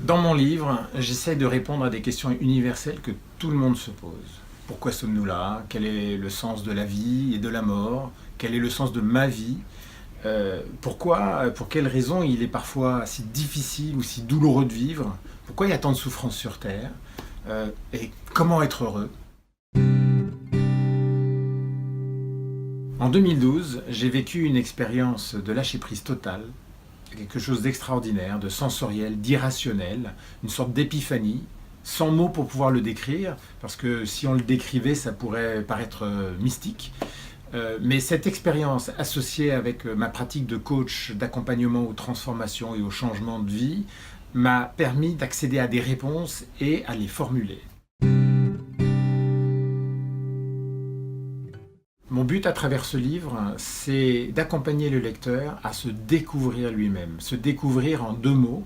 Dans mon livre, j'essaie de répondre à des questions universelles que tout le monde se pose. Pourquoi sommes-nous là? Quel est le sens de la vie et de la mort? Quel est le sens de ma vie? Pourquoi, pour quelles raisons il est parfois si difficile ou si douloureux de vivre? Pourquoi il y a tant de souffrance sur Terre? Et comment être heureux? En 2012, j'ai vécu une expérience de lâcher-prise totale, quelque chose d'extraordinaire, de sensoriel, d'irrationnel, une sorte d'épiphanie, sans mots pour pouvoir le décrire, parce que si on le décrivait, ça pourrait paraître mystique. Mais cette expérience associée avec ma pratique de coach, d'accompagnement aux transformations et aux changements de vie, m'a permis d'accéder à des réponses et à les formuler. Mon but à travers ce livre, c'est d'accompagner le lecteur à se découvrir lui-même, se découvrir en deux mots,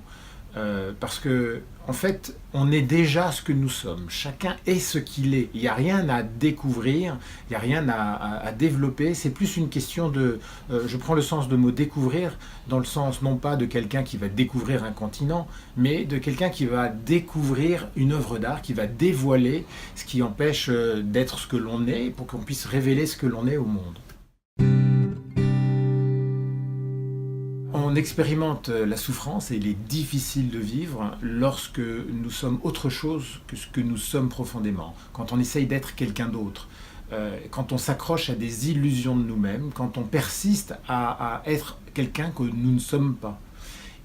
parce que en fait, on est déjà ce que nous sommes. Chacun est ce qu'il est. Il n'y a rien à découvrir, il n'y a rien à développer. C'est plus une question de... je prends le sens de mot découvrir, dans le sens non pas de quelqu'un qui va découvrir un continent, mais de quelqu'un qui va découvrir une œuvre d'art, qui va dévoiler ce qui empêche d'être ce que l'on est, pour qu'on puisse révéler ce que l'on est au monde. On expérimente la souffrance et il est difficile de vivre lorsque nous sommes autre chose que ce que nous sommes profondément, quand on essaye d'être quelqu'un d'autre, quand on s'accroche à des illusions de nous-mêmes, quand on persiste à être quelqu'un que nous ne sommes pas.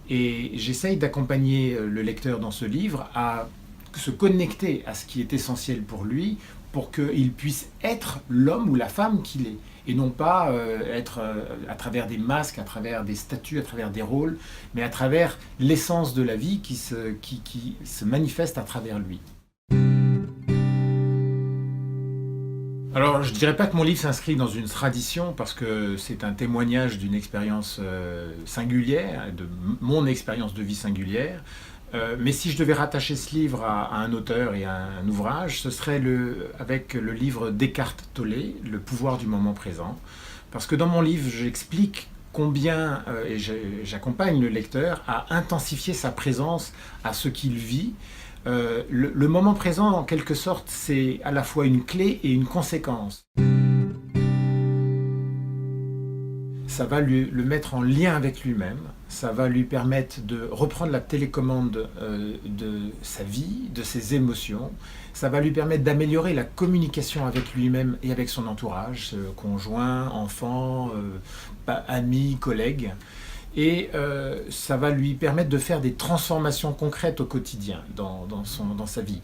Et j'essaye d'accompagner le lecteur dans ce livre à se connecter à ce qui est essentiel pour lui, pour qu'il puisse être l'homme ou la femme qu'il est, et non pas être à travers des masques, à travers des statuts, à travers des rôles, mais à travers l'essence de la vie qui se manifeste à travers lui. Alors, je ne dirais pas que mon livre s'inscrit dans une tradition, parce que c'est un témoignage d'une expérience singulière, de mon expérience de vie singulière. Mais si je devais rattacher ce livre à un auteur et à un ouvrage, ce serait avec le livre d'Eckhart Tolle, Le pouvoir du moment présent. Parce que dans mon livre, j'explique combien, et j'accompagne le lecteur à intensifier sa présence à ce qu'il vit. Le moment présent, en quelque sorte, c'est à la fois une clé et une conséquence. Ça va le mettre en lien avec lui-même, ça va lui permettre de reprendre la télécommande de sa vie, de ses émotions, ça va lui permettre d'améliorer la communication avec lui-même et avec son entourage, conjoint, enfant, amis, collègues. Et ça va lui permettre de faire des transformations concrètes au quotidien dans sa vie.